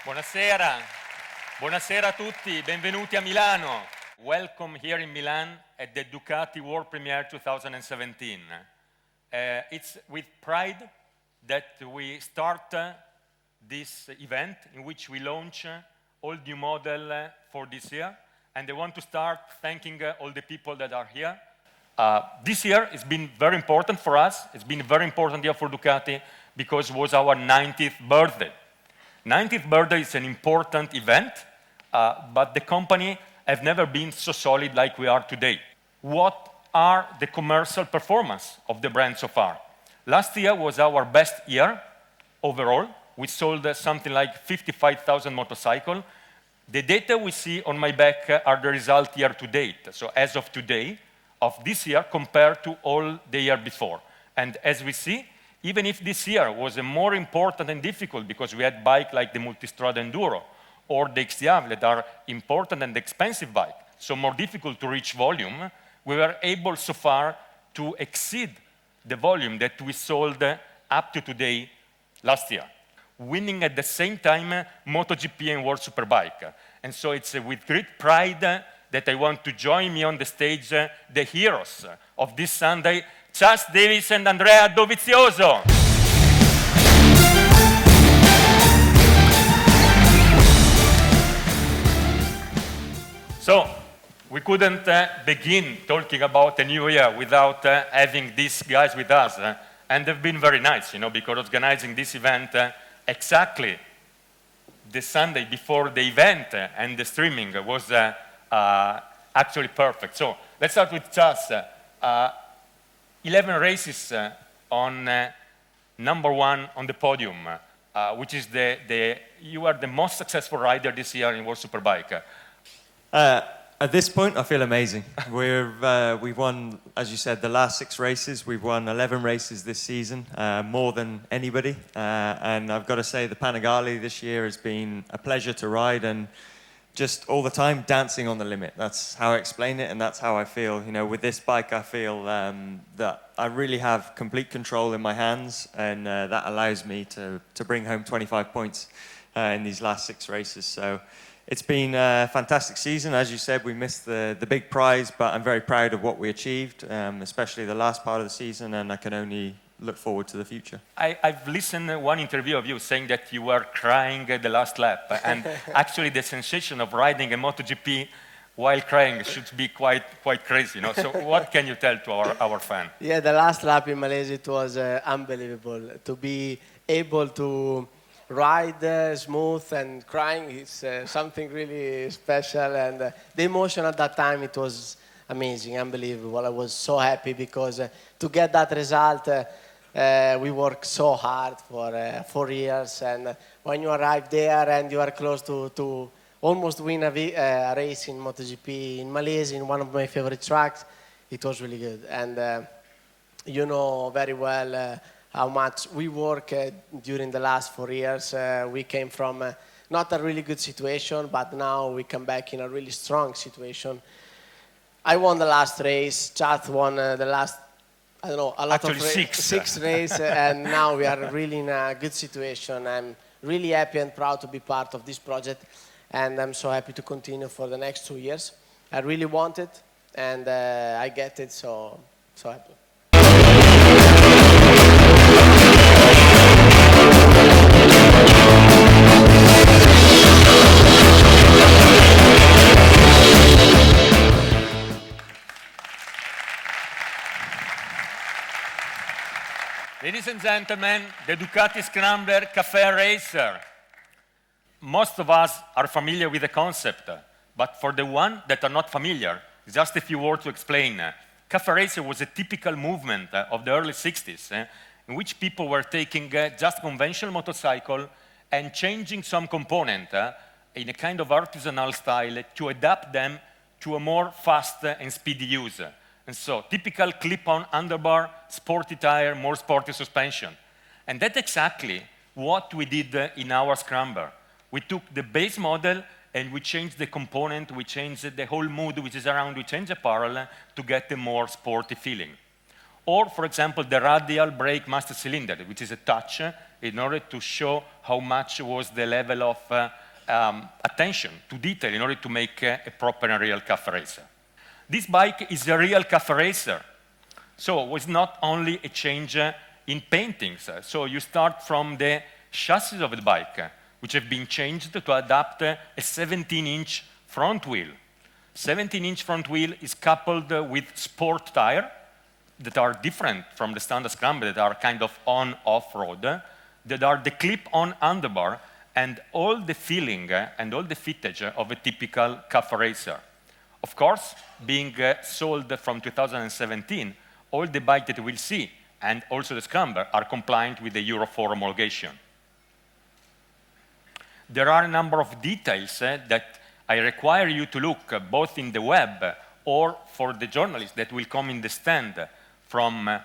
Buonasera, buonasera a tutti, benvenuti a Milano. Welcome here in Milan at the Ducati World Premiere 2017. It's with pride that we start this event in which we launch all new model for this year. And I want to start thanking all the people that are here. This year has been very important for us. It's been a very important year for Ducati because it was our 90th birthday. 90th birthday is an important event, but the company have never been so solid like we are today. What are the commercial performance of the brand so far? Last year was our best year overall. We sold something like 55,000 motorcycles. The data we see on my back are the result year to date. So as of today, of this year compared to all the year before. And as we see, even if this year was more important and difficult because we had bikes like the Multistrada Enduro or the XDR that are important and expensive bike, so more difficult to reach volume, we were able so far to exceed the volume that we sold up to today last year, winning at the same time MotoGP and World Superbike. And so it's with great pride that I want to join me on the stage, the heroes of this Sunday, Chas Davis and Andrea Dovizioso. So, we couldn't begin talking about the new year without having these guys with us. And they've been very nice, because organizing this event exactly the Sunday before the event and the streaming was actually perfect. So let's start with Chas. 11 races on number one on the podium, which is you are the most successful rider this year in World Superbike. At this point, I feel amazing. We've won, as you said, the last 6 races. We've won 11 races this season, more than anybody. And I've got to say, the Panigale this year has been a pleasure to ride and just all the time dancing on the limit. That's how I explain it, and that's how I feel. With this bike, I feel that I really have complete control in my hands, and that allows me to bring home 25 points in these last 6 races. So it's been a fantastic season. As you said, we missed the big prize, but I'm very proud of what we achieved, especially the last part of the season, and I can only look forward to the future. I've listened to one interview of you saying that you were crying at the last lap, and actually the sensation of riding a MotoGP while crying should be quite crazy, So what can you tell to our fan? Yeah, the last lap in Malaysia, it was unbelievable. To be able to ride smooth and crying is something really special, and the emotion at that time, it was amazing, unbelievable. I was so happy because to get that result, we worked so hard for 4 years, and when you arrive there and you are close to almost win a race in MotoGP in Malaysia, in one of my favorite tracks, it was really good. And you know very well how much we work during the last 4 years. We came from not a really good situation, but now we come back in a really strong situation. I won the last race, Chad won the last, I don't know, a lot Actually, of six races, and now we are really in a good situation. I'm really happy and proud to be part of this project, and I'm so happy to continue for the next 2 years. I really want it, and I get it, so happy. Ladies and gentlemen, the Ducati Scrambler Café Racer. Most of us are familiar with the concept, but for the one that are not familiar, just a few words to explain. Café Racer was a typical movement of the early 60s, in which people were taking just conventional motorcycle and changing some component in a kind of artisanal style to adapt them to a more fast and speedy use. And so, typical clip-on underbar, sporty tire, more sporty suspension. And that's exactly what we did in our Scrambler. We took the base model and we changed the component, we changed the whole mood which is around, we changed the apparel to get a more sporty feeling. Or, for example, the radial brake master cylinder, which is a touch in order to show how much was the level of attention to detail in order to make a proper and real cafe racer. This bike is a real cafe racer. So it was not only a change in paintings. So you start from the chassis of the bike, which have been changed to adapt a 17-inch front wheel. 17-inch front wheel is coupled with sport tire that are different from the standard scrambler, that are kind of on-off-road, that are the clip-on handlebar, and all the feeling and all the fittage of a typical cafe racer. Of course, being sold from 2017, all the bikes that we'll see, and also the scrambler, are compliant with the Euro 4 homologation. There are a number of details that I require you to look both in the web or for the journalists that will come in the stand from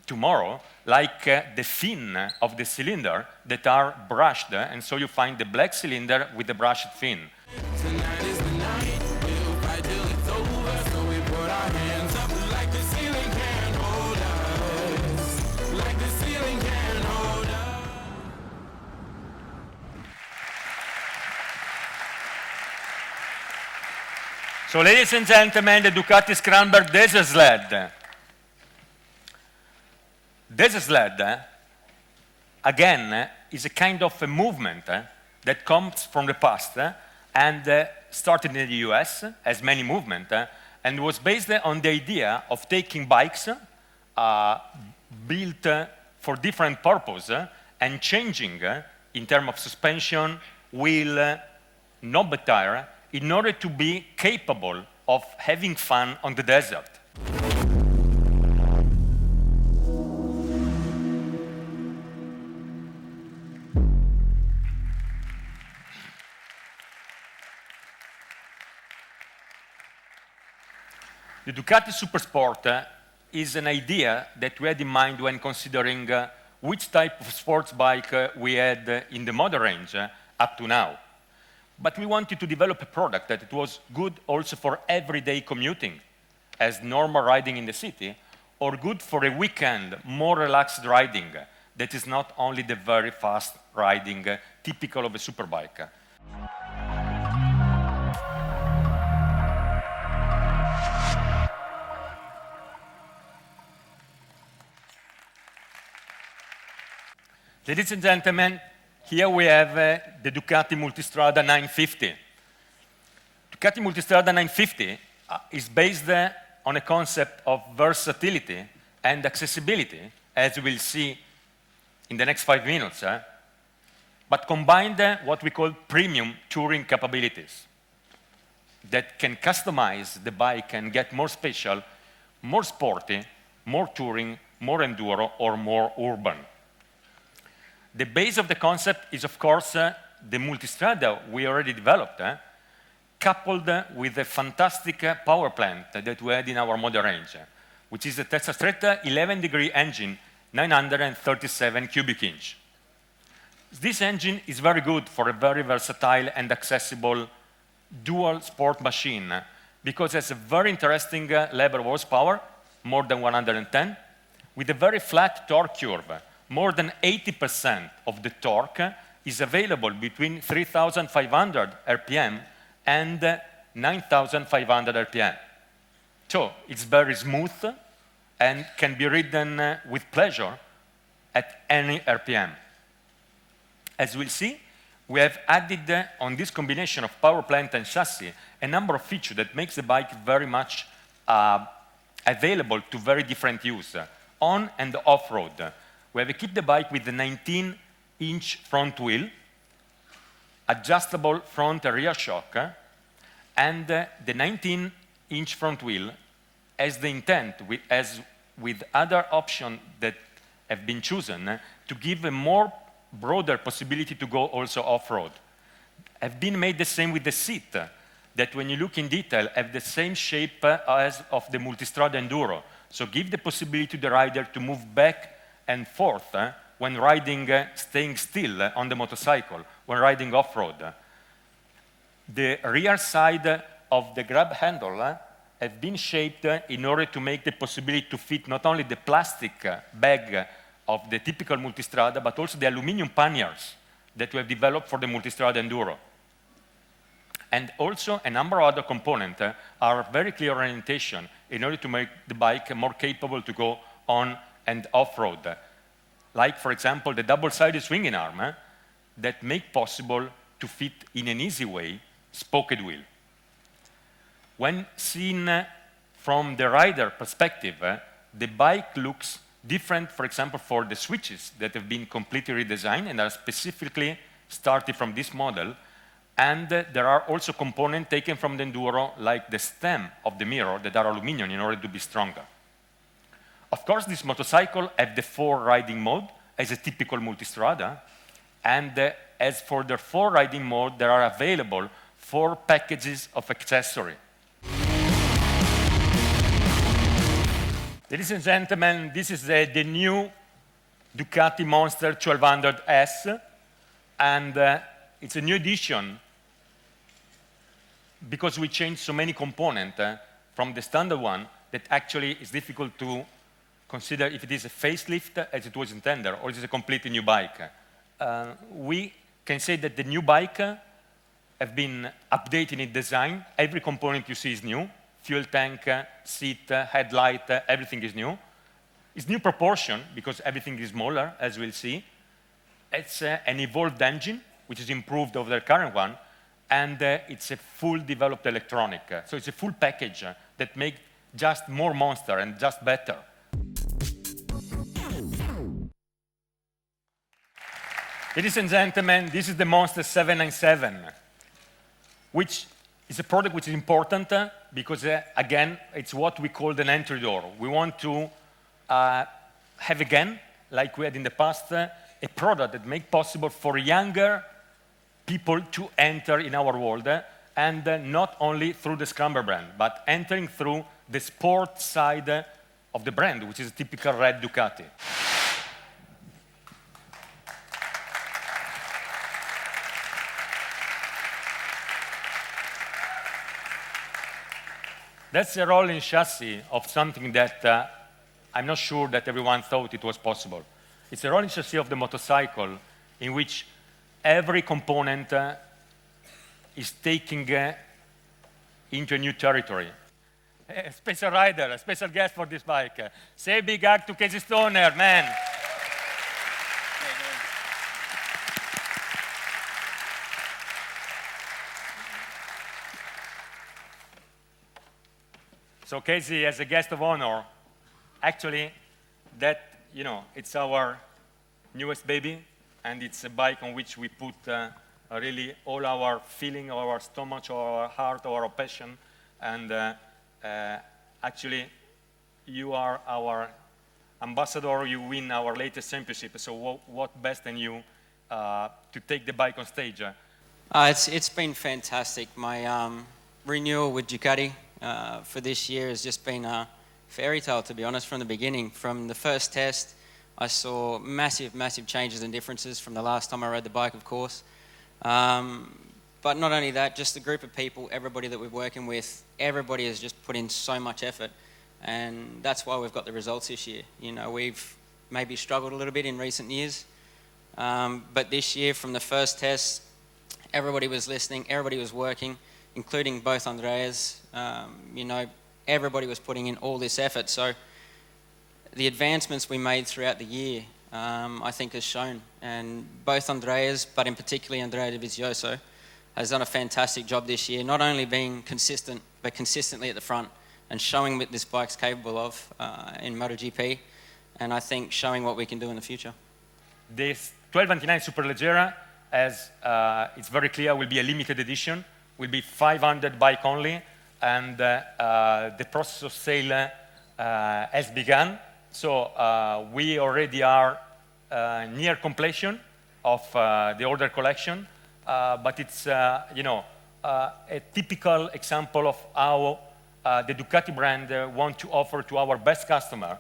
tomorrow, like the fin of the cylinder that are brushed, and so you find the black cylinder with the brushed fin. Tonight is the night, we'll fight till it's over, so we put our hands up like the ceiling can't hold us, like the ceiling can't hold us. So, ladies and gentlemen, the Ducati Scrambler Desert Sled. Desert Sled, again, is a kind of a movement that comes from the past and started in the US, as many movements, and was based on the idea of taking bikes built for different purposes and changing in terms of suspension, wheel, knob tire, in order to be capable of having fun on the desert. The Ducati Supersport is an idea that we had in mind when considering which type of sports bike we had in the model range up to now. But we wanted to develop a product that was good also for everyday commuting, as normal riding in the city, or good for a weekend, more relaxed riding, that is not only the very fast riding typical of a superbike. Ladies and gentlemen, here we have the Ducati Multistrada 950. Ducati Multistrada 950 is based on a concept of versatility and accessibility, as we'll see in the next 5 minutes, but combined what we call premium touring capabilities that can customize the bike and get more special, more sporty, more touring, more enduro, or more urban. The base of the concept is, of course, the Multistrada we already developed, coupled with a fantastic power plant that we had in our model range, which is a Tesla Stretta 11-degree engine, 937 cubic inch. This engine is very good for a very versatile and accessible dual sport machine because it has a very interesting level of horsepower, more than 110, with a very flat torque curve. More than 80% of the torque is available between 3,500 RPM and 9,500 RPM. So it's very smooth and can be ridden with pleasure at any RPM. As we'll see, we have added on this combination of power plant and chassis a number of features that makes the bike very much available to very different use, on and off-road. We have equipped the bike with the 19-inch front wheel, adjustable front and rear shock, and the 19-inch front wheel has the intent, as with other options that have been chosen, to give a more broader possibility to go also off-road. Have been made the same with the seat, that when you look in detail, have the same shape as of the Multistrada Enduro. So give the possibility to the rider to move back and forth when riding, staying still on the motorcycle, when riding off-road. The rear side of the grab handle have been shaped in order to make the possibility to fit not only the plastic bag of the typical multistrada, but also the aluminum panniers that we have developed for the multistrada enduro. And also a number of other components are very clear orientation in order to make the bike more capable to go on and off-road. Like, for example, the double-sided swinging arm that make possible to fit in an easy way spoked wheel. When seen from the rider perspective, the bike looks different, for example, for the switches that have been completely redesigned and are specifically started from this model. And there are also components taken from the enduro, like the stem of the mirror, that are aluminum in order to be stronger. Of course, this motorcycle has the 4 riding mode as a typical multistrada. And as for the 4 riding mode, there are available 4 packages of accessory. Ladies and gentlemen, this is the new Ducati Monster 1200S, and it's a new edition because we changed so many components from the standard one that actually is difficult to consider if it is a facelift as it was intended or it is a completely new bike. We can say that the new bike have been updated in its design. Every component you see is new. Fuel tank, seat, headlight, everything is new. It's new proportion because everything is smaller, as we'll see. It's an evolved engine, which is improved over the current one, and it's a full developed electronic. So it's a full package that makes just more monster and just better. Ladies and gentlemen, this is the Monster 797, which is a product which is important because, again, it's what we call an entry door. We want to have, again, like we had in the past, a product that makes possible for younger people to enter in our world, and not only through the Scrambler brand, but entering through the sport side of the brand, which is a typical red Ducati. That's a rolling chassis of something that I'm not sure that everyone thought it was possible. It's a rolling chassis of the motorcycle in which every component is taking into a new territory. A special rider, a special guest for this bike. Say a big hug to Casey Stoner, man. So Casey, as a guest of honor, actually, that, it's our newest baby, and it's a bike on which we put really all our feeling, our stomach, our heart, our passion, and actually, you are our ambassador, you win our latest championship, so what best than you to take the bike on stage? It's been fantastic. My renewal with Ducati for this year has just been a fairy tale, to be honest, from the beginning. From the first test, I saw massive, massive changes and differences from the last time I rode the bike, of course. But not only that, just the group of people, everybody that we're working with, everybody has just put in so much effort. And that's why we've got the results this year. We've maybe struggled a little bit in recent years. But this year, from the first test, everybody was listening, everybody was working, including both Andreas. Everybody was putting in all this effort. So the advancements we made throughout the year, I think, has shown. And both Andreas, but in particular Andrea Dovizioso, has done a fantastic job this year, not only being consistent, but consistently at the front and showing what this bike's capable of in MotoGP, and I think showing what we can do in the future. This 1299 Superleggera, as it's very clear, will be a limited edition, will be 500 bike only, and the process of sale has begun. So we already are near completion of the order collection, but it's a typical example of how the Ducati brand want to offer to our best customer